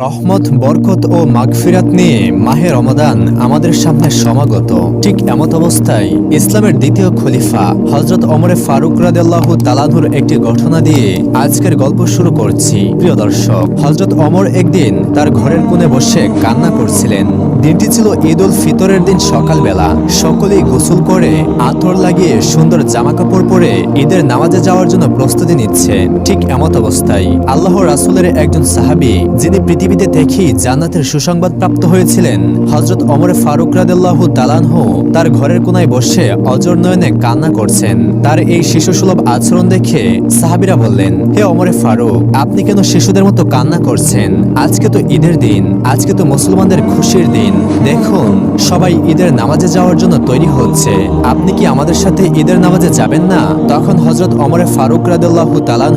রহমত, বরকত ও মাগফিরাত নিয়ে মাহে রমাদান আমাদের সামনে সমাগত। ঠিক এমত অবস্থায় ইসলামের দ্বিতীয় খলিফা হযরত ওমরে ফারুক রাদিয়াল্লাহু তাআলার একটি ঘটনা দিয়ে আজকের গল্প শুরু করছি। প্রিয় দর্শক, হযরত ওমর একদিন তার ঘরের কোণে বসে কান্না করছিলেন। দিনটি ছিল ঈদ উল ফিতরের দিন। সকালবেলা সকলেই গোসল করে আতর লাগিয়ে সুন্দর জামাকাপড় পরে ঈদের নামাজে যাওয়ার জন্য প্রস্তুতি নিচ্ছে। ঠিক এমত অবস্থায় আল্লাহর রাসূলের একজন সাহাবী, যিনি পৃথিবীতে দেখি জান্নাতের সুসংবাদ প্রাপ্ত হয়েছিলেন, হযরত ওমর ফারুক রাদিয়াল্লাহু তাআলা তার ঘরের কোণায় বসে অজর নয়নে কান্না করছেন। তার এই শিশুসুলভ আচরণ দেখে সাহাবীরা বললেন, হে ওমর ফারুক, আপনি কেন শিশুদের মতো কান্না করছেন? আজকে তো ঈদের দিন, আজকে তো মুসলমানদের খুশির দিন। দেখুন, সবাই ঈদের নামাজে যাওয়ার জন্য তৈরি হচ্ছে। আপনি কি আমাদের সাথে ঈদের নামাজে যাবেন না? তখন হযরত ওমর ফারুক রাদিয়াল্লাহু তাআলা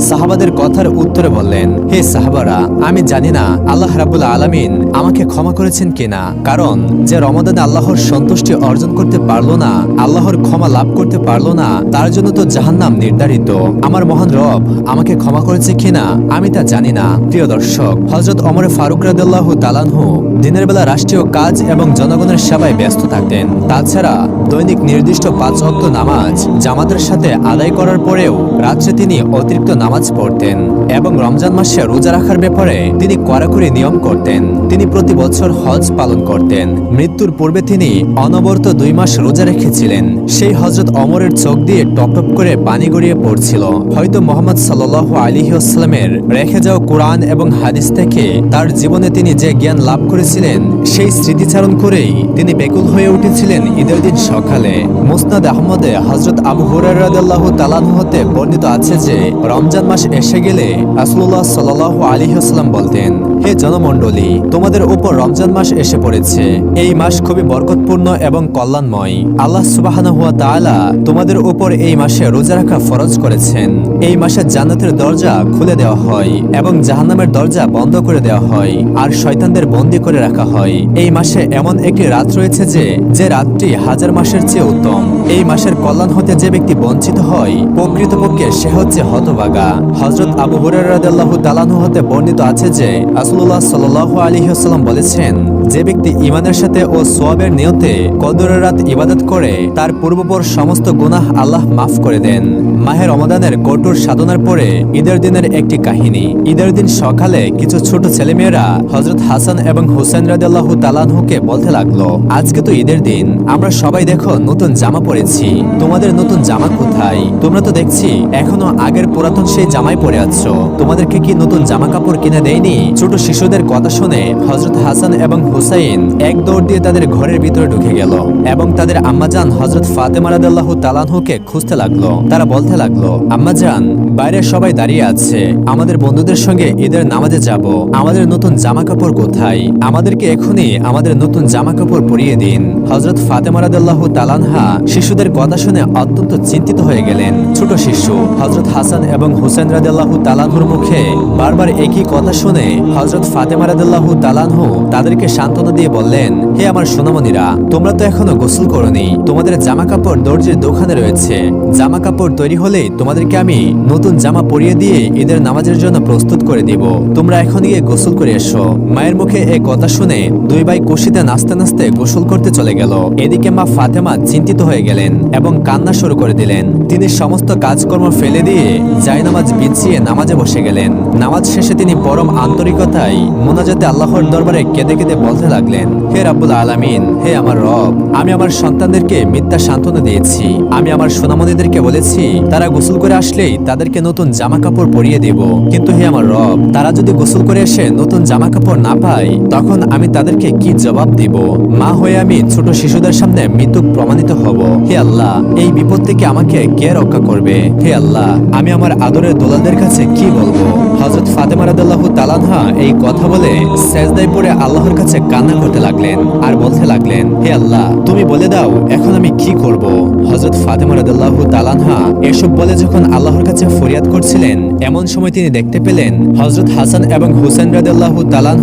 সাহাবাদের কথার উত্তরে বললেন, হে সাহাবারা, আমি জানি না আল্লাহ রাব্বুল আলামিন আমাকে ক্ষমা করেছেন কিনা। কারণ যে রমাদানে আল্লাহর সন্তুষ্টি অর্জন করতে পারলো না, আল্লাহর ক্ষমা লাভ করতে পারলো না, তার জন্য তো জাহান্নাম নির্ধারিত। আমার মহান রব আমাকে ক্ষমা করেছে কিনা আমি তা জানি না। প্রিয় দর্শক, হযরত ওমর ফারুক রাদিয়াল্লাহু তাআলা দিনের বেলা রাষ্ট্রীয় কাজ এবং জনগণের সেবায় ব্যস্ত থাকতেন। তাছাড়া দৈনিক নির্দিষ্ট 5 ওয়াক্ত নামাজ জামাতের সাথে আদায় করার পরেও রাত্রে তিনি অতিরিক্ত নামাজ পড়তেন এবং রমজান মাসে রোজা রাখার ব্যাপারে তিনি কড়াকড়ি নিয়ম করতেন। তিনি প্রতি বছর হজ পালন করতেন। মৃত্যুর পূর্বে তিনি অনবরত 2 মাস রোজা রেখেছিলেন। সেই হযরত ওমরের চোখ দিয়ে টপ টপ করে পানি গড়িয়ে পড়ছিল। হয়তো মুহাম্মদ সাল্লাল্লাহু আলাইহি ওয়াসাল্লামের রেখে যাওয়া কুরআন এবং হাদিস থেকে তার জীবনে তিনি যে জ্ঞান লাভ করেছিলেন, সেই স্মৃতিচারণ করেই তিনি বেকুল হয়ে উঠেছিলেন ঈদের দিন সকালে। মুসনাদ আহমদে হযরত আবু হুরায়রা রাদিয়াল্লাহু তাআলা হতে বর্ণিত আছে যে রমজান মাস এসে গেলে রাসূলুল্লাহ সাল্লাল্লাহু আলাইহি ওয়াসাল্লাম বলতেন, হে জনমণ্ডলী, তোমাদের উপর রমজান মাস এসে পড়েছে। এই মাস খুবই বরকতপূর্ণ এবং কল্যাণময়। আল্লাহ সুবহানাহু ওয়া তাআলা তোমাদের উপর এই মাসে রোজা রাখা ফরজ করেছেন। এই মাসে জান্নাতের দরজা খুলে দেওয়া হয় এবং জাহান্নামের দরজা বন্ধ করে দেওয়া হয় আর শয়তানদের বন্দী করে রাখা হয়। এই মাসে এমন একটি রাত রয়েছে যে রাতটি 1000 মাসের চেয়ে উত্তম। এই মাসের কল্যাণ হতে যে ব্যক্তি বঞ্চিত হয়, প্রকৃতপক্ষে সে হচ্ছে হতভাগা। হযরত আবু হুরায়রা রাদিয়াল্লাহু তাআলা হতে বর্ণিত আছে যে রাসূলুল্লাহ সাল্লাল্লাহু আলাইহি ওয়াসাল্লাম বলেছেন, যে ব্যক্তি ঈমানের সাথে ও সওয়াবের নিয়তে কদরের রাত ইবাদত করে, তার পূর্বপর সমস্ত গুনাহ আল্লাহ মাফ করে দেন। মাহে রমাদানের কঠোর সাধনার পরে ঈদের দিনের একটি কাহিনী। ঈদের দিন সকালে কিছু ছোট ছেলেমেয়েরা হযরত হাসান এবং হুসাইন রাদিয়াল্লাহু তাআলাকে বলতে লাগলো, আজকে তো ঈদের দিন, আমরা সবাই দেখো নতুন জামা পরেছি, তোমাদের নতুন জামা কোথায়? তোমরা তো দেখছি এখনো আগের পুরাতন সেই জামাই পরে আছো, তোমাদেরকে কি নতুন জামা কাপড় কিনে দেয়নি? ছোট শিশুদের কথা শুনে হযরত হাসান এবং হুসাইন এক দৌড় দিয়ে তাদের ঘরের ভিতরে ঢুকে গেল এবং তাদের আম্মাজান হযরত ফাতেমা রাদিয়াল্লাহু তাআলাকে খুঁজতে লাগলো। তারা বলতে লাগলো, আম্মাজান, বাইরে সবাই দাঁড়িয়ে আছে, আমাদের বন্ধুদের সঙ্গে ঈদের নামাজে যাব, আমাদের নতুন জামা কাপড় কোথায়? আমাদেরকে এখনই আমাদের নতুন জামা কাপড় পরিয়ে দিন। হযরত ফাতেমা রাদিয়াল্লাহু তাআলা শিশুদের কথা শুনে অত্যন্ত চিন্তিত হয়ে গেলেন। ছোট শিশু হযরত হাসান এবং হুসাইন রাদিয়াল্লাহু তাআলার মুখে বারবার একই কথা শুনে হযরত ফাতেমা রাদিয়াল্লাহু তাআলা তাদেরকে সান্ত্বনা দিয়ে বললেন, হে আমার সোনামণিরা, তোমরা তো এখনো গোসল করোনি, তোমাদের জামা কাপড় দর্জির দোকানে রয়েছে। জামা কাপড় তৈরি হলেই তোমাদেরকে আমি নতুন জামা পরিয়ে দিয়ে ঈদের নামাজের জন্য প্রস্তুত করে দিব। তোমরা এখন গিয়ে গোসল করে এসো। মায়ের মুখে এই কথা শুনে 2 ভাই খুশিতে নাচতে নাচতে গোসল করতে চলে গেল। এদিকে মা ফাতেমা চিন্তিত হয়ে গেলেন এবং কান্না শুরু করে দিলেন। তিনি সমস্ত কাজকর্ম ফেলে দিয়ে জায়নামাজ বিছিয়ে নামাজে বসে গেলেন। নামাজ শেষে তিনি পরম আন্তরিকতায় মোনাজাতে আল্লাহর দরবারে কেঁদে কেঁদে বলতে লাগলেন, হে রাব্বুল আলামিন, হে আমার রব, আমি আমার সন্তানদেরকে মিথ্যা সান্ত্বনা দিয়েছি। আমি আমার সোনামণিদেরকে বলেছি তারা গোসল করে আসলেই তাদেরকে নতুন জামা কাপড় পরিয়ে দেব, কিন্তু হে আমার রব, তারা যদি গোসল করে এসে নতুন জামা কাপড় না পায়, তখন আমি তাদেরকে কি জবাব দিব? মা হয়ে আমি ছোট শিশুদের সামনে মৃত্যুক প্রমাণিত হব। হে আল্লাহ, এই বিপদ থেকে আমাকে কে রক্ষা করবে? হে আল্লাহ, আমি আমার আদরের দোলাদের কাছে কি বলবো? হযরত ফাতেমা রাদিয়াল্লাহু তাআলা এই কথা বলে সেজদায় পড়ে আল্লাহর কাছে কান্না করতে লাগলেন আর বলতে লাগলেন, হে আল্লাহ, তুমি বলে দাও এখন আমি কি করব? হযরত ফাতেমা রাদিয়াল্লাহু তাআলা এসব বলে যখন আল্লাহর কাছে ফরিয়াদ করছিলেন, এমন সময় তিনি দেখতে পেলেন হযরত হাসান এবং হুসাইন রাদিয়াল্লাহু তাআলা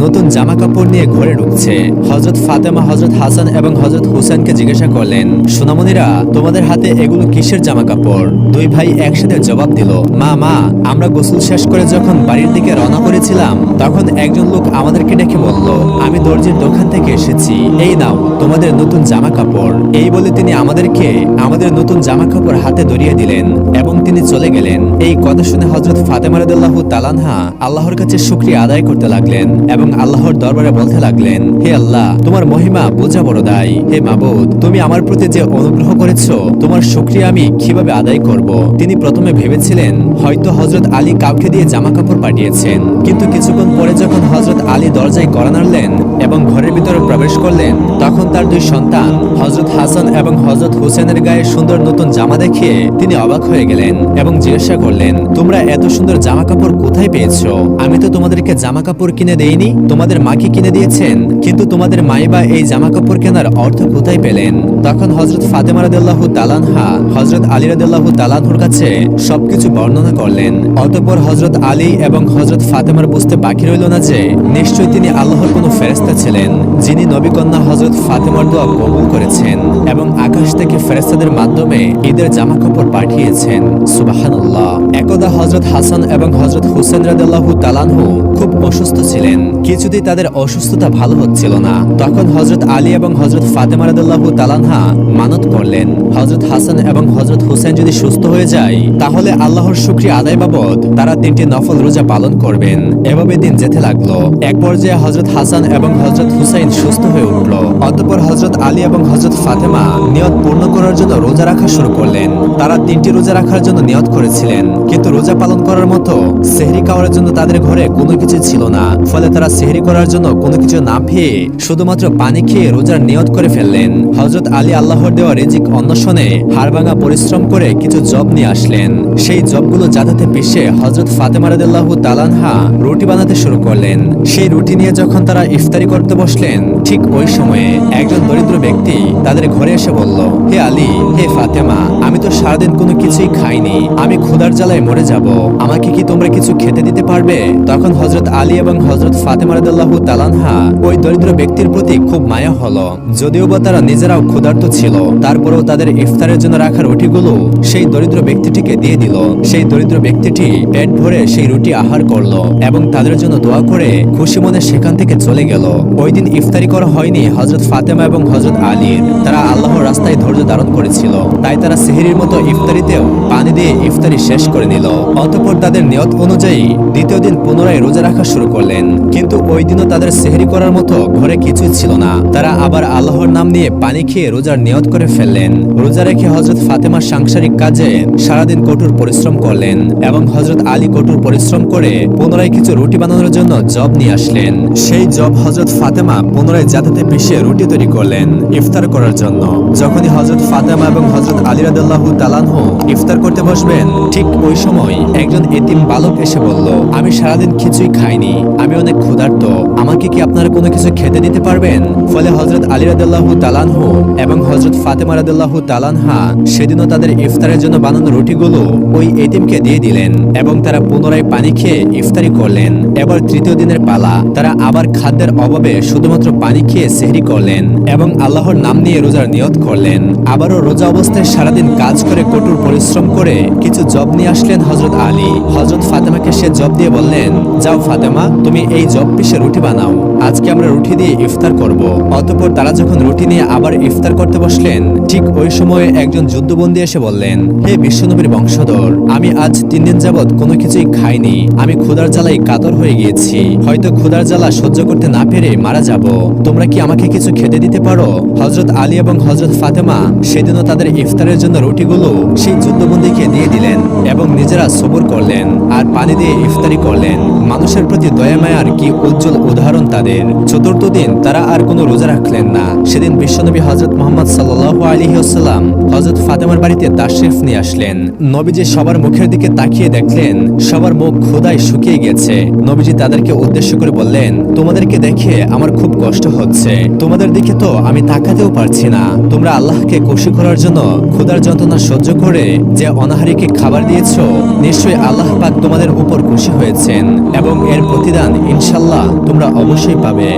নতুন জামা কাপড় নিয়ে ঘরে ঢুকছে। হযরত ফাতেমা হযরত হাসান এবং হযরত হুসাইনকে জিজ্ঞাসা করলেন, সোনামণিরা, তোমাদের হাতে এগুলো কিসের জামা কাপড়? 2 ভাই একসাথে জবাব দিল, মা, আমরা গোসল শেষ করে করে যখন বাড়ির দিকে রওনা করেছিলাম তখন একজন লোক আমাদেরকে ডেকে বলল, আমি দর্জির দোকান থেকে এসেছি, এই নাও তোমাদের নতুন জামা কাপড়। এই বলে তিনি আমাদেরকে আমাদের নতুন জামা কাপড় হাতে ধরিয়ে দিলেন এবং তিনি চলে গেলেন। এই কথা শুনে হযরত ফাতেমা রাদিয়াল্লাহু তাআলা আনহা আল্লাহর কাছে শুকরিয়া আদায় করতে লাগলেন এবং আল্লাহর দরবারে বলতে লাগলেন, হে আল্লাহ, তোমার মহিমা বোঝা বড় দায়। হে মাবুদ, তুমি আমার প্রতি যে অনুগ্রহ করেছো তোমার শুকরিয়া আমি কিভাবে আদায় করব। তিনি প্রথমে ভেবেছিলেন হয়তো হযরত আলী কাউকে দিয়ে জামা কাপড় পাঠিয়েছেন, কিন্তু কিছুক্ষণ পরে যখন হযরত আলী দরজায় কড়া নাড়লেন এবং ঘরের ভিতরে প্রবেশ করলেন তখন তার দুই সন্তান হযরত হাসান এবং হযরত হুসেনের গায়ে সুন্দর নতুন জামা দেখে তিনি অবাক হয়ে গেলেন এবং জিজ্ঞাসা করলেন, তোমরা এত সুন্দর জামা কাপড় কোথায় পেয়েছো? আমি তো তোমাদেরকে জামা কাপড় কিনে দেইনি, তোমাদের মাকে কিনে দিয়েছেন, কিন্তু তোমাদের মাই বা এই জামা কাপড় কেনার অর্থ কোথায় পেলেন? তখন হযরত ফাতেমা রাদিয়াল্লাহু তাআলা আনহা হযরত আলী রাদিয়াল্লাহু তাআলা আনহুর কাছে সবকিছু বর্ণনা করলেন। অতঃপর হযরত আলী এবং হযরত ফাতেমার বুঝতে বাকি রইল না যে নিশ্চয়ই তিনি আল্লাহর কোনো ফেরেশতা ছিলেন যিনি নবীকন্যা হযরত ফাতেমার দোয়া কবুল করেছেন এবং আকাশ থেকে ফেরেশতাদের মাধ্যমে ঈদের জামা কাপড় পাঠিয়েছেন। সুবহানাল্লাহ। একদা হযরত হাসান এবং হযরত হুসেন রাদিয়াল্লাহু তাআলা আনহু খুব অসুস্থ ছিলেন, কিছুতেই তাদের অসুস্থতা ভালো হচ্ছিল না। তখন হযরত আলী এবং হযরত ফাতেমা রাদিয়াল্লাহু তাআলা আনহা মানত করলেন, হযরত হাসান এবং হযরত হুসেন যদি সুস্থ হয়ে যায় তাহলে আল্লাহর শুকরিয়া আদায় বাবদ তারা 3টি নফল রোজা পালন করবেন। এভাবে দিন যেতে লাগলো। এক পর্যায়ে হযরত হাসান এবং হযরত হুসাইন সুস্থ হয়ে উঠল। অতঃপর হযরত আলী এবং হযরত ফাতেমা নিয়ত পূর্ণ করার জন্য রোজা রাখা শুরু করলেন। তারা 3টি রোজা রাখার জন্য নিয়ত করেছিলেন, কিন্তু রোজা পালন করার মতো সেহরি খাওয়ার জন্য তাদের ঘরে কোনো কিছু ছিল না। ফলে তারা সেহরি করার জন্য কোনো কিছু না পেয়ে শুধুমাত্র পানি খেয়ে রোজার নিয়ত করে ফেললেন। হযরত আলী আল্লাহর দেওয়া রিজিক অন্বেষণে হাড়ভাঙা পরিশ্রম করে কিছু জব নিয়ে আসলেন। সেই জবগুলো জাদাতে পিষে হযরত ফাতেমা রাদিয়াল্লাহু তাআলা আনহা রুটি বানাতে শুরু করলেন। সেই রুটি নিয়ে যখন তারা ইফতারি করতে বসলেন ঠিক ওই সময়ে একজন দরিদ্র ব্যক্তি তাদের ঘরে এসে বলল, হে আলী, হে ফাতেমা, আমি তো সারাদিন কোনো কিছুই খাইনি, আমি ক্ষুধার জ্বালায় মরে যাব, আমাকে কি তোমরা কিছু খেতে দিতে পারবে? তখন হযরত আলী এবং হযরত ফাতেমা রাদিয়াল্লাহু তাআলা আনহা ওই দরিদ্র ব্যক্তির প্রতি খুব মায়া হলো। যদিও বা তারা নিজেরাও ক্ষুধার্ত ছিল, তারপরেও তাদের ইফতারের জন্য রাখা রুটিগুলো সেই দরিদ্র ব্যক্তিটিকে দিয়ে দিল। সেই দরিদ্র ব্যক্তিটি পেট ভরে সেই রুটি আহার করলো এবং তাদের জন্য দোয়া করে খুশি মনে সেখান থেকে চলে গেল। ওই দিন ইফতারি করা হয়নি হযরত ফাতেমা এবং হযরত আলীর। তারা আল্লাহর রাস্তায় ধৈর্য ধারণ করেছিল, তাই তারা সেহরির মতো ইফতারিতেও পানি দিয়ে ইফতারি শেষ করে নিল। অতঃপর তাদের নিয়ত অনুযায়ী দ্বিতীয় দিন পুনরায় রোজা রাখা শুরু করলেন, কিন্তু ওই দিনও তাদের সেহরি করার মতো ঘরে কিছুই ছিল না। তারা আবার আল্লাহর নাম নিয়ে পানি খেয়ে রোজার নিয়ত করে ফেললেন। রোজা রেখে হযরত ফাতেমা সাংসারিক কাজে সারাদিন কঠোর পরিশ্রম করলেন এবং হযরত আলী কঠোর পরিশ্রম করে পুনরায় কিছু রুটি বানানোর জন্য জব নিয়ে আসলেন। সেই জব হযরত ফাতেমা পুনরায় জাতাতে পিষে রুটি তৈরি করলেন ইফতার করার জন্য। যখনই হযরত ফাতেমা এবং হযরত আলী রাদিয়াল্লাহু তাআলা আনহু ইফতার করতে বসবেন ঠিক ওই সময় একজন এতিম বালক এসে বলল, আমি সারাদিন কিছুই খাইনি, আমি অনেক ক্ষুধার্ত, আমাকে কি আপনারা কোনো কিছু খেতে দিতে পারবেন? ফলে হযরত আলী রাদিয়াল্লাহু তাআলা আনহু এবং হযরত ফাতেমা রাদিয়াল্লাহু তাআলা আনহা সেদিনও তাদের ইফতারের জন্য বানানো রুটিগুলো ওই এতিমকে দিয়ে দিলেন এবং তারা পুনরায় পানি খেয়ে ইফতারি করলেন। এবার তৃতীয় দিনের পালা। তারা আবার খাদ্যের অভাবে শুধুমাত্র পানি খেয়ে সেহরি করলেন এবং আল্লাহর নাম নিয়ে রোজার নিয়ত করলেন। আবারও রোজা অবস্থায় সারাদিন কাজ করে কঠোর পরিশ্রম করে কিছু জব নিয়ে আসলেন হযরত আলী। হযরত ফাতেমাকে সে জব দিয়ে বললেন, যাও ফাতেমা, তুমি এই জব পিষে রুটি বানাও, আজকে আমরা রুটি দিয়ে ইফতার করব। অতঃপর তারা যখন রুটি নিয়ে আবার ইফতার করতে বসলেন ঠিক ওই সময়ে একজন যুদ্ধবন্দী এসে বললেন, হে বিশ্বনবীর বংশধর, আমি আজ 3 দিন যাবৎ কোনো কিছুই খাইনি, আমি ক্ষুধার জ্বালায় কাতর হয়ে গিয়েছি, হয়তো ক্ষুধার জ্বালা সহ্য করতে না পেরে মারা যাব, তোমরা কি আমাকে কিছু খেতে দিতে পারো? হযরত আলী এবং হযরত ফাতেমা সেদিনও তাদের ইফতারের জন্য রুটিগুলো সেই যুদ্ধবন্দীকে দিয়ে দিলেন এবং নিজেরা সবর করলেন আর পানি দিয়ে ইফতারি করলেন। মানুষের প্রতি দয়া মায়ার কি উজ্জ্বল উদাহরণ তাদের। চতুর্থ দিন তারা আর কোনো রোজা রাখলেন না। সেদিন বিশ্বনবী হযরত মুহাম্মদ সাল্লাল্লাহু আলাইহি ওয়াসাল্লাম হযরত ফাতেমার বাড়িতে তাশরিফ নিয়ে আসলেন। নবীজি সবার মুখের দিকে তাকিয়ে দেখলেন সবার মুখ ক্ষুধায় শুকিয়ে গেছে। নবীজি তাদেরকে উদ্দেশ্য করে বললেন, তোমাদেরকে দেখে আমার খুব কষ্ট হচ্ছে, তোমাদের দিকে তো আমি তাকাতেও পারছি না। তোমরা আল্লাহকে খুশি করার জন্য ক্ষুধার যন্ত্রণা সহ্য করে যে অনাহারীকে খাবার দিয়েছো নিশ্চয়ই আল্লাহ পাক তোমাদের উপর খুশি হয়েছেন এবং এর প্রতিদান ইনশাল্লাহ তোমরা অবশ্যই পাবে।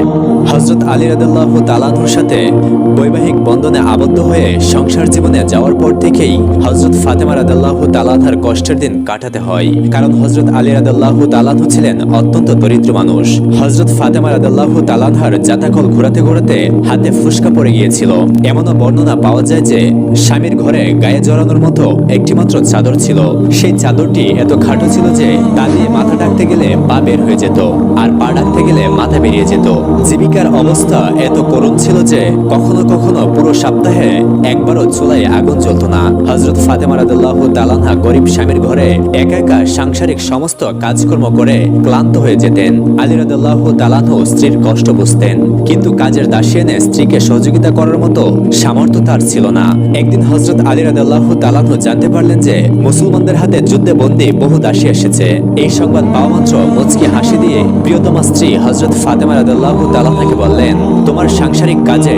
হযরত আলী রাদিয়াল্লাহু তাআলা আনহুর সাথে বৈবাহিক বন্ধনে আবদ্ধ হয়ে সংসার জীবনে যাওয়ার পর থেকেই হযরত ফাতেমা রাদিয়াল্লাহু তাআলা আনহার কষ্টের দিন কাটাতে হয়। কারণ হযরত আলী রাদিয়াল্লাহু তাআলা আনহু ছিলেন অত্যন্ত দরিদ্র মানুষ। হযরত ফাতেমা রাদিয়াল্লাহু তাআলা আনহার জাতাকল ঘোরাতে ঘোরাতে হাতে ফুসকা পড়ে গিয়েছিল। এমনও বর্ণনা পাওয়া যায় যে স্বামীর ঘরে গায়ে জড়ানোর মতো একটিমাত্র চাদর ছিল। সেই চাদরটি এত খাটো ছিল যে তা দিয়ে মাথা ঢাকতে গেলে পা বের হয়ে যেত, আর পা ঢাকতে গেলে মাথা বেরিয়ে যেত। জীবিকার অবস্থা এত করুণ ছিল যে কখনো কখনো পুরো সপ্তাহে একবারও চুলায় আগুন জ্বলত না। হযরত ফাতেমা রাদিয়াল্লাহু তাআলা আনহা গরিব স্বামীর ঘরে একা একা সাংসারিক সমস্ত কাজকর্ম করে ক্লান্ত হয়ে যেতেন। আলী রাদিয়াল্লাহু তাআলা আনহু স্ত্রীর কষ্ট বুঝতেন, কিন্তু কাজের দাসী এনে স্ত্রীকে সহযোগিতা করার মতো সামর্থ্য তার ছিল না। একদিন হযরত আলী রাদিয়াল্লাহু তাআলা আনহু জানতে পারলেন যে মুসলমানদের হাতে যুদ্ধে বন্দী বহু দাসী এসেছে। এই সংবাদ পাওয়া মাত্র মুচকি হাসি দিয়ে প্রিয়তমা স্ত্রী হযরত ফাতেমা রাদিয়াল্লাহু তাআলা আনহাকে বললেন, তোমার সাংসারিক কাজে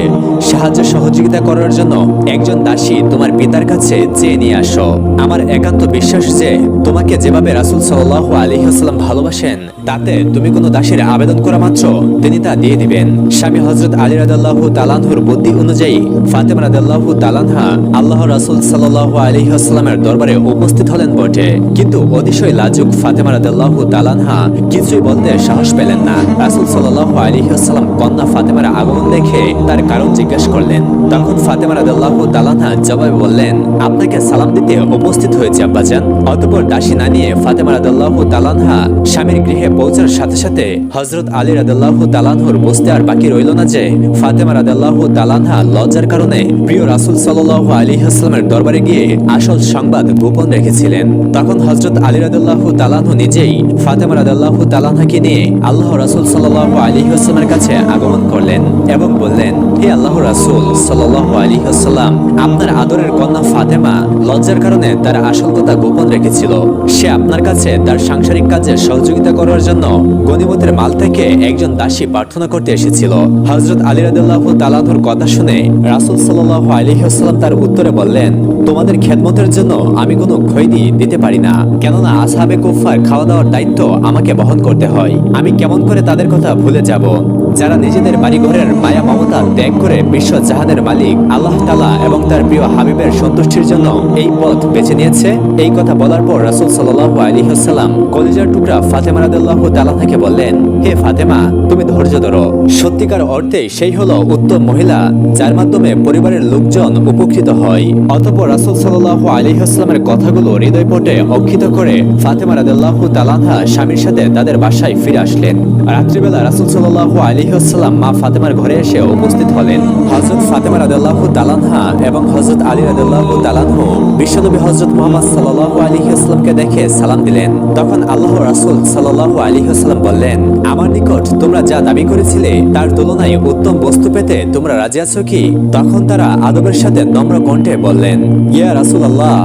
সাহায্য সহযোগিতা করার জন্য একজন দাসী তোমার পিতার কাছে চেয়ে নিয়ে আসো। আমার একান্ত বিশ্বাস যে তোমাকে যেভাবে রাসূল সাল্লাল্লাহু আলাইহি ওয়াসাল্লাম ভালোবাসেন, তাতে তুমি কোনো দাসীর আবেদন করা মাত্র তিনি তা দিয়ে দিবেন। স্বামী হযরত আলী রাদিয়াল্লাহু তাআলা আনহুর বুদ্ধি অনুযায়ী ফাতেমা রাদিয়াল্লাহু তাআলা আনহা আল্লাহর রাসূল সাল্লাল্লাহু আলাইহি ওয়াসাল্লামের দরবারে উপস্থিত হলেন বটে, কিন্তু অতিশয় লাজুক ফাতেমা রাদিয়াল্লাহু তাআলা আনহা কিছুই বলতে সাহস পেলেন না। রাসূল সাল্লাল্লাহু আলাইহি ওয়াসাল্লাম কন্যা ফাতেমার আগমন দেখে তার কারণ জিজ্ঞাসা করলেন। তখন ফাতেমা রাদিয়াল্লাহু তাআলা আনহা জবাবে বললেন, আপনাকে সালাম দিতে উপস্থিত হয়েছে আব্বাজান। অতঃপর দাসী না নিয়ে ফাতেমা রাদিয়াল্লাহু তাআলা আনহা স্বামীর গৃহে পৌঁছার সাথে সাথে হযরত আলী রাদিয়াল্লাহু তাআলা আনহুর বুঝতে আর বাকি রইল না যে ফাতেমা রাদিয়াল্লাহু তাআলা আনহা লজ্জার কারণে প্রিয় রাসূল সাল্লাল্লাহু আলাইহি ওয়াসাল্লামের দরবারে গিয়ে আসল সংবাদ গোপন রেখেছিলেন। তখন হযরত আলী রাদিয়াল্লাহু তাআলা আনহু নিজেই ফাতেমা রাদিয়াল্লাহু তাআলা আনহাকে নিয়ে আল্লাহর রাসূল সাল্লাল্লাহু আলাইহি ওয়াসাল্লামের কাছে আগমন করলেন এবং বললেন, হে আল্লাহর রাসূল সাল্লাল্লাহু আলাইহি ওয়াসাল্লাম, আপনার আদরের কন্যা ফাতেমা লজ্জার কারণে তার আসল কথা গোপন রেখেছিল। সে আপনার কাছে তার সাংসারিক কাজে সহযোগিতা করার জন্য গনিমতের মাল থেকে একজন দাসী প্রার্থনা করতে এসেছিল। হযরত আলী রাদিয়াল্লাহু তাআলা আনহুর কথা শুনে রাসূল সাল্লাল্লাহু আলাইহি ওয়াসাল্লাম তার উত্তরে বললেন, তোমাদের খেদমতের জন্য আমি কোনো খৈনি দিতে পারি না, কেননা আসহাবে কুফার খাওয়া দাওয়ার দায়িত্ব আমাকে বহন করতে হয়। আমি কেমন করে তাদের কথা ভুলে যাব, যারা নিজেদের বাড়িঘরের মায়া মমতা ত্যাগ করে বিশ্ব জাহানের মালিক আল্লাহ তাআলা এবং তার প্রিয় হাবিবের সন্তুষ্টির জন্য এই পথ বেছে নিয়েছে। এই কথা বলার পর রাসূল সাল্লাল্লাহু আলাইহি ওয়াসাল্লাম কলিজার টুকরা ফাতেমা রাদিয়াল্লাহু তাআলা আনহাকে বললেন, হে ফাতেমা, তুমি ধৈর্য ধরো। সত্যিকার অর্থে সেই হলো উত্তম মহিলা, যার মাধ্যমে পরিবারের লোকজন উপকৃত হয়। অতঃপর রাসূল সাল্লাল্লাহু আলাইহি ওয়াসাল্লামের কথাগুলো হৃদয়পটে অক্ষিত করে ফাতেমা রাদিয়াল্লাহু তাআলা আনহা স্বামীর সাথে তাদের বাসায় ফিরে আসলেন। রাত্রিবেলা রাসূল সাল্লাল্লাহু আলাইহি ওয়াসাল্লাম মা ফাতেমার ঘরে এসে উপস্থিত হলেন। হযরত ফাতেমা রাদিয়াল্লাহু তাআলা আনহা এবং হযরত আলী রাদিয়াল্লাহু তাআলা আনহু বিশ্বনবী হযরত মুহাম্মদ সাল্লাল্লাহু আলাইহি ওয়াসাল্লামকে দেখে সালাম দিলেন। তখন আল্লাহর রাসূল সাল্লাল্লাহু আলাইহি ওয়াসাল্লাম বললেন, আমার নিকট তোমরা যা দাবি করেছিলে তার তুলনায় উত্তম বস্তু পেতে তোমরা রাজি আছো কি? তখন তারা আদবের সাথে নম্র কণ্ঠে বললেন, ইয়া রাসূলুল্লাহ,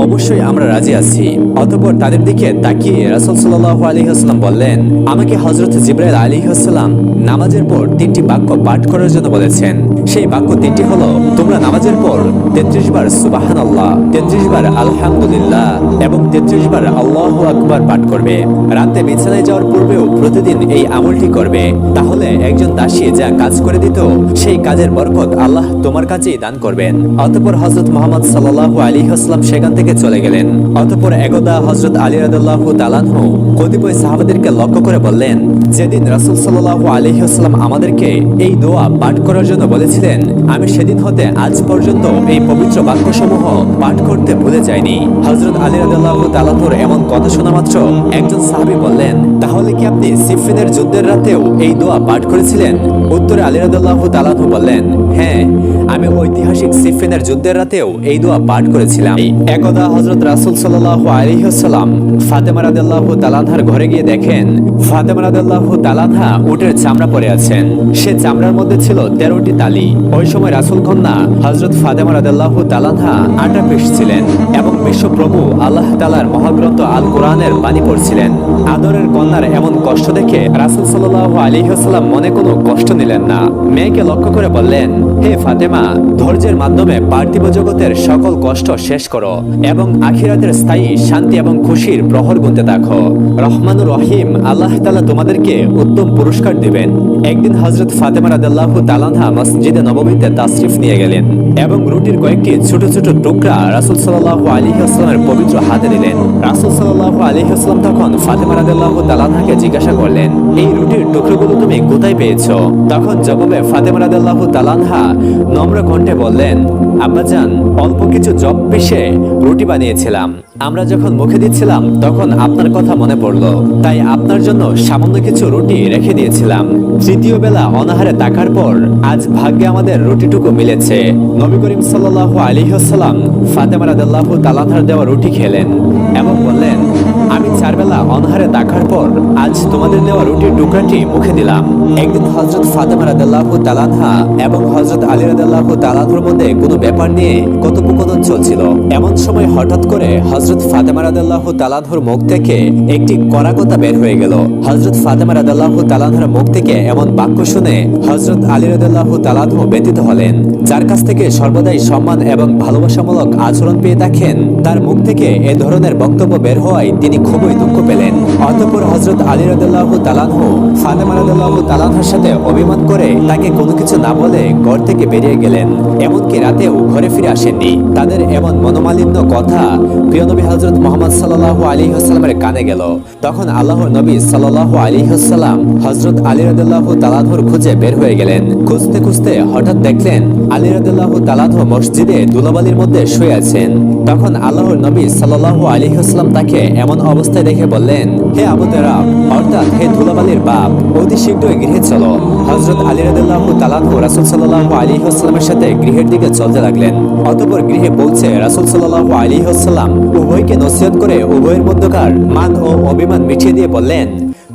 অবশ্যই আমরা রাজি আছি। অতঃপর তাদের দিকে তাকিয়ে রাসূল সাল্লাল্লাহু আলাইহি ওয়াসাল্লাম বললেন, আমাকে হযরত জিবরাইল আলাইহিস সালাম নামাজের পর 3টি বাক্য পাঠ করার জন্য বলেছেন। সেই বাক্য 3টি হলো, তোমরা নামাজের পর 33 বার সুবহানাল্লাহ, 33 বার আলহামদুলিল্লাহ এবং 33 বার আল্লাহু আকবার পাঠ করবে। রাতে বিছানায় যাওয়ার পূর্বেও প্রতিদিন এই আমলটি করবে। তাহলে একজন দাসী যা কাজ করে দিত, সেই কাজের বরকত আল্লাহ তোমার কাছেই দান করবেন। অতঃপর হযরত মুহাম্মদ সাল্লাল্লাহু আলাইহি ওয়াসাল্লাম সেখান থেকে চলে গেলেন। অতঃপর একদা হযরত আলী রাদিয়াল্লাহু তাআলা আনহু কতিপয় সাহাবাদেরকে লক্ষ্য করে বললেন, যেদিন রাসূল সাল্লাল্লাহু আলাইহি ওয়াসাল্লাম আমাদেরকে এই দোয়া পাঠ করার জন্য বলেছিলেন, আমি সেদিন হতে আজ পর্যন্ত এই পবিত্র বাক্যসমূহ পাঠ করতে ভুলে যাইনি। হযরত আলী রাদিয়াল্লাহু তাআলা আনহুর এমন কথা শোনা মাত্র একজন সাহাবী বললেন, তাহলে কি আপনি সিফিনের যুদ্ধের রাতেও এই দোয়া পাঠ করেছিলেন? উত্তরে আলী রাদিয়াল্লাহু তাআলা আনহু বললেন, হ্যাঁ, আমি ঐতিহাসিক সিফিনের যুদ্ধের রাতেও এই দোয়া পাঠ করেছিলাম। একদা হযরত রাসূল সাল্লাল্লাহু আলাইহি ওয়াসাল্লাম ফাতেমা রাদিয়াল্লাহু তাআলা আনহার ঘরে গিয়ে দেখেন ফাতেমা রাদিয়াল্লাহু তাআলা আনহা উটের চামড়া পরে আছেন। সে চামড়ার মধ্যে ছিল 13টি তালি। ওই সময় রাসূল কন্যা হযরত ফাতেমা রাদিয়াল্লাহু তাআলা আনহা আটা পিষছিলেন এবং বিশ্বপ্রভু আল্লাহ তাআলার মহাগ্রন্থ আল কোরআনের বাণী পড়ছিলেন। আদরের কন্যার এমন কষ্ট দেখে রাসূল সাল্লাল্লাহু আলাইহি ওয়াসাল্লাম মনে কোনো কষ্ট নিলেন না। মেয়েকে লক্ষ্য করে বললেন, হে ফাতেমা, ধৈর্যের মাধ্যমে পার্থিব জগতের সকল কষ্ট শেষ করো এবং আখিরাতের স্থায়ী শান্তি এবং খুশির প্রহর গুনতে থাকো। রহমানুর রহিম আল্লাহ তাআলা তোমাদেরকে উত্তম পুরস্কার দিবেন। একদিন হযরত ফাতেমা রাদিয়াল্লাহু তাআলা আনহা মসজিদে নববীতে তাশরিফ নিয়ে গেলেন এবং রুটির কয়েকটি ছোট ছোট টুকরা রাসূল সাল্লাল্লাহু আলাইহি ওয়াসাল্লামের পবিত্র হাতে দিলেন। রাসূল সাল্লাল্লাহু আলাইহি ওয়াসাল্লাম তখন ফাতেমা রাদিয়াল্লাহু তাআলা আনহাকে জিজ্ঞাসা করলেন, এই রুটির টুকরোগুলো তুমি কোথায় পেয়েছো? তখন জবাবে ফাতেমা রাদিয়াল্লাহু তাআলা আনহা নম্র কণ্ঠে বললেন, আব্বাজান, অল্প কিছু জব পিষে রুটি বানিয়েছিলাম। আমরা যখন মুখে দিচ্ছিলাম তখন আপনার কথা মনে পড়লো, তাই আপনার জন্য সামান্য কিছু রুটি রেখে দিয়েছিলাম। তৃতীয় বেলা অনাহারে থাকার পর আজ ভাগ্যে আমাদের রুটিটুকু মিলেছে। নবী করিম সাল্লাল্লাহু আলাইহি ওয়াসাল্লাম ফাতেমা রাদিয়াল্লাহু তাআলা আনহার দেওয়া রুটি খেলেন এবং বললেন, আমি 4 বেলা অনাহারে থাকার পর আজ তোমাদের দেওয়া রুটির টুকরাটি মুখে দিলাম। একদিন হযরত ফাতেমা রাদিয়াল্লাহু তাআলা আনহা এবং হযরত আলী রাদিয়াল্লাহু তাআলা আনহুর মধ্যে কোনো ব্যাপার নিয়ে কথোপকথন চলছিল। এমন সময় হঠাৎ করে হযরত ফাতেমা রাদিয়াল্লাহু তাআলা আনহুর মুখ থেকে একটি কড়া কথা বের হয়ে গেল। হযরত ফাতেমা রাদিয়াল্লাহু তাআলা আনহার মুখ থেকে এমন বাক্য শুনে হযরত আলী রাদিয়াল্লাহু তাআলা আনহু ব্যথিত হলেন। যার কাছ থেকে সর্বদাই সম্মান এবং ভালোবাসামূলক আচরণ পেয়ে থাকেন, তার মুখ থেকে এ ধরনের বক্তব্য বের হওয়ায় তিনি খুবই দুঃখ পেলেন। অতঃপর হযরত আলী রাদিয়াল্লাহু তাআলা আনহু ফাতেমা রাদিয়াল্লাহু তাআলা আনহার সাথে অভিমান করে তাকে কোনো কিছু না বলে ঘর থেকে বেরিয়ে গেলেন। এমনকি রাতেও ঘরে ফিরে আসেননি। তাদের এমন মনোমালিন্য কথা প্রিয় নবী হযরত মুহাম্মদ সাল্লাল্লাহু আলাইহি ওয়াসাল্লামের কানে গেল। তখন আল্লাহর নবী সাল্লাল্লাহু আলাইহি ওয়াসাল্লাম হযরত আলী রাদিয়াল্লাহু তাআলা আনহুর খুঁজে বের হয়ে গেলেন। খুঁজতে খুঁজতে হঠাৎ দেখলেন আলী রাদিয়াল্লাহু তাআলা আনহু মসজিদে ধুলাবালির মধ্যে শুয়ে আছেন। তখন আল্লাহর নবী সাল্লাল্লাহু আলাইহি ওয়াসাল্লাম তাকে এমন অবস্থায় দেখে বললেন, হে আবু তারাব, অর্থাৎ হে ধুলাবালির বাপ, অতি শীঘ্রই গৃহে চলো। হযরত আলী রাদিয়াল্লাহু তাআলা আনহু রাসূল সাল্লাল্লাহু আলাইহি ওয়াসাল্লামের সাথে গৃহের দিকে চলতে লাগলেন। অতঃপর গৃহে পৌঁছে রাসূল সাল্লাল্লাহু আলাইহি ওয়াসাল্লাম উভয়কে নসিহত করে উভয়ের মধ্যকার মান ও অভিমান মিটিয়ে দিয়ে বললেন,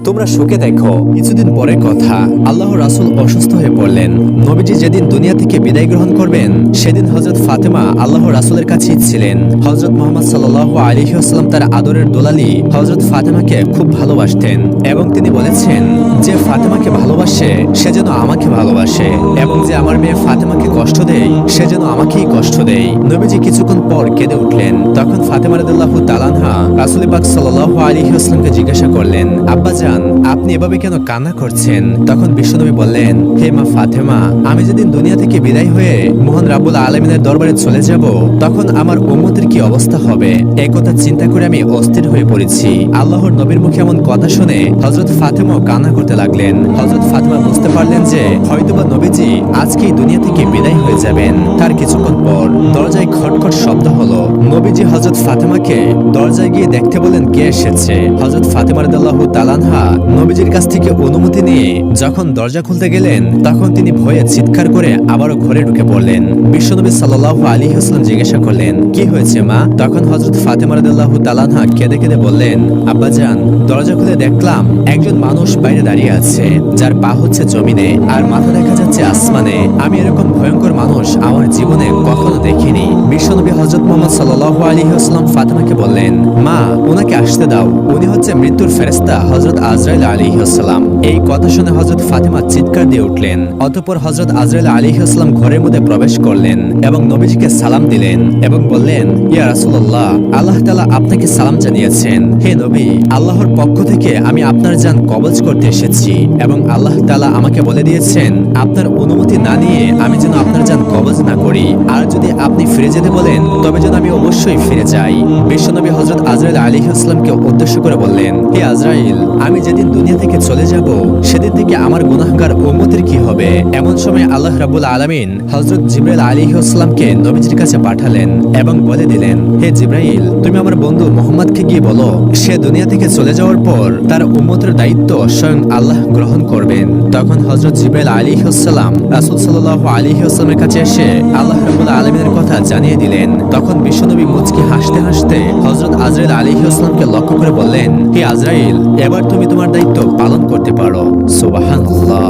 তোমরা সুখে দেখো। কিছুদিন পরের কথা, আল্লাহ রাসূল অসুস্থ হয়ে পড়লেন। নবীজি যেদিন দুনিয়া থেকে বিদায় গ্রহণ করবেন সেদিন হযরত ফাতেমা আল্লাহ রাসূলের কাছেই ছিলেন। হযরত মুহাম্মদ সাল্লাল্লাহু আলাইহি ওয়াসাল্লাম তার আদরের দোলালি হযরত ফাতেমাকে খুব ভালোবাসতেন এবং তিনি বলেছেন, যে ফাতেমাকে ভালোবাসে সে যেন আমাকে ভালোবাসে এবং যে আমার মেয়ে ফাতেমাকে কষ্ট দেয় সে যেন আমাকেই কষ্ট দেয়। নবীজি কিছুক্ষণ পর কেঁদে উঠলেন। তখন ফাতেমা রাদিয়াল্লাহু তাআলা আনহা রাসূল পাক সাল্লাল্লাহু আলাইহি ওয়াসাল্লামকে জিজ্ঞাসা করলেন, আব্বাজান, আপনি এভাবে কেন কান্না করছেন? তখন বিশ্বনবী বললেন, হে মা ফাতেমা, আমি যেদিন দুনিয়া থেকে বিদায় হয়ে মহান রাব্বুল আলামিনের দরবারে চলে যাব তখন আমার উম্মতের কি অবস্থা হবে, এই কথা চিন্তা করে আমি অস্থির হয়ে পড়েছি। আল্লাহর নবীর মুখে এমন কথা শুনে হযরত ফাতেমা কান্না করতে লাগলেন। হযরত ফাতেমা বুঝতে পারলেন যে হয়তোবা নবীজি আজকেই দুনিয়া থেকে বিদায় হয়ে যাবেন। তার কিছুক্ষণ পর দরজায় খটখট শব্দ হলো। নবীজি হযরত ফাতেমাকে দরজায় গিয়ে দেখতে বলেন কে এসেছে। হযরত ফাতেমা রাদিয়াল্লাহু তাআলা আনহা নবীজির কাছ থেকে অনুমতি নিয়ে যখন দরজা খুলতে গেলেন তখন তিনি ভয়ে চিৎকার করে আবারও ঘরে ঢুকে পড়লেন। বিশ্বনবী সাল্লাল্লাহু আলাইহি ওয়াসাল্লাম জিজ্ঞাসা করলেন, কি হয়েছে মা? তখন হযরত ফাতেমা রাদিয়াল্লাহু তাআলা আনহা কেঁদে কেঁদে বললেন, আব্বাজান, দরজা খুলে দেখলাম একজন মানুষ বাইরে দাঁড়িয়ে আছে, যার পা হচ্ছে জমিনে আর মাথা দেখা যাচ্ছে আসমানে। আমি এরকম ভয়ঙ্কর মানুষ আমার জীবনে কখনো দেখিনি। বিশ্বনবী হযরত মুহাম্মদ সাল্লাল্লাহু আলাইহি ওয়াসাল্লাম ফাতেমাকে বললেন, মা, ওনাকে আসতে দাও, উনি হচ্ছে মৃত্যুর ফেরেশতা হযরত আজরাইল আলাইহিস সালাম। এই কথা শুনে হযরত ফাতেমা চিৎকার দিয়ে উঠলেন। অতঃপর হযরত আজরাইল আলাইহিস সালাম ঘরের মধ্যে প্রবেশ করলেন এবং নবীজিকে সালাম দিলেন এবং বললেন, ইয়া রাসূলুল্লাহ, আল্লাহ তাআলা আপনাকে সালাম জানিয়েছেন। হে নবী, আল্লাহর পক্ষ থেকে আমি আপনার জান কবজ করতে এসেছি এবং আল্লাহ তাআলা আমাকে বলে দিয়েছেন আপনার অনুমতি না নিয়ে আমি যেন আপনার জান কবজ না করি, আর যদি আপনি ফিরে যেতে বলেন তবে যেন আমি অবশ্যই ফিরে যাই। বিশ্বনবী হযরত আজরাইল আলাইহিস সালামকে উদ্দেশ্য করে বললেন, হে আজরাইল, আমি যেদিন দুনিয়া থেকে চলে যাব সেদিন থেকে আমার গুনাহগার উম্মতের কি হবে? এমন সময় আল্লাহ রাব্বুল আলামিন হযরত জিবরাইল আলাইহিস সালামকে নবীজির কাছে পাঠালেন এবং বলে দিলেন, হে জিবরাইল, তুমি আমার বন্ধু মুহাম্মদকে গিয়ে বলো সে দুনিয়া থেকে চলে যাওয়ার পর তার উম্মতের দায়িত্ব স্বয়ং আল্লাহ গ্রহণ করবেন। তখন হযরত জিবরাইল আলাইহিস সালাম রাসূল সাল্লাল্লাহু আলাইহি ওয়াসাল্লামের কাছে এসে আল্লাহ রাব্বুল আলামিনের কথা জানিয়ে দিলেন। তখন বিশ্বনবী মুচকি হাসতে হাসতে হযরত আজরাইল আলাইহিস সালামকে লক্ষ্য করে বললেন, হে আজরাইল, এবার তুমি তোমার দায়িত্ব পালন করতে পারো। সুবহানাল্লাহ।